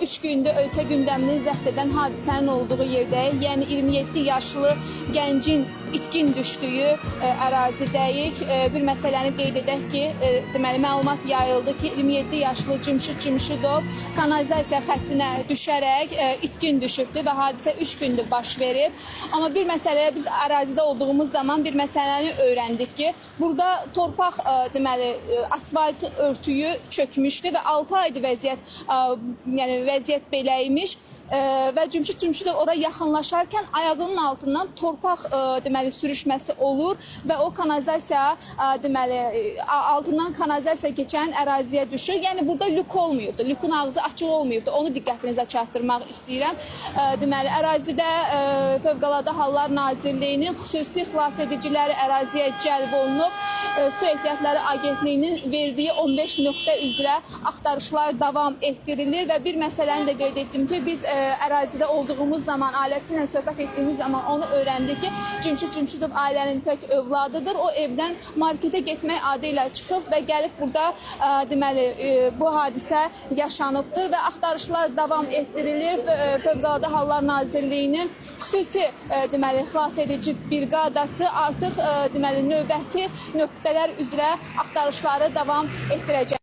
3 gündür ölkə gündəmini zəbt edən hadisənin olduğu yerdəyik. Yəni 27 yaşlı gəncin itkin düşdüyü ərazidəyik. Bir məsələni qeyd edək ki, deməli məlumat yayıldı ki, 27 yaşlı Cümşüd Cümşüdov kanalizasiya xəttinə düşərək itkin düşübdür və hadisə 3 gündür baş verib. Amma bir məsələyə biz ərazidə olduğumuz zaman bir məsələni öyrəndik ki, burada torpaq deməli asfalt örtüyü çökmüşdü və 6 aydır vəziyyət belə imiş və Cümşüd Cümşüdov ora yaxınlaşarkən ayağının altından torpaq deməli sürüşməsi olur və o kanalizasiya deməli altından kanalizasiya keçən əraziyə düşür. Yəni burada lük olmayıbdı, lükün ağzı açıq olmayıbdı. Onu diqqətinizə çatdırmaq istəyirəm. Deməli ərazidə Fövqəladə Hallar Nazirliyinin xüsusi xilasediciləri əraziyə cəlb olunub. Su Ehtiyatları Agentliyinin verdiyi 15 nöqtə üzrə axtarışlar davam etdirilir və bir məsələni də qeyd etdim ki, biz ərazidə olduğumuz zaman, ailəsi ilə söhbət etdiyimiz zaman onu öyrəndik ki, Cümşüd Cümşüdov ailənin tək övladıdır. O evdən marketə getmək adı ilə çıxıb və gəlib burada deməli bu hadisə yaşanıbdır və axtarışlar davam etdirilir. Fövqəladə Hallar Nazirliyinin xüsusi deməli xilasedici briqadası artıq deməli növbəti nöqtələr üzrə axtarışları davam etdirəcək.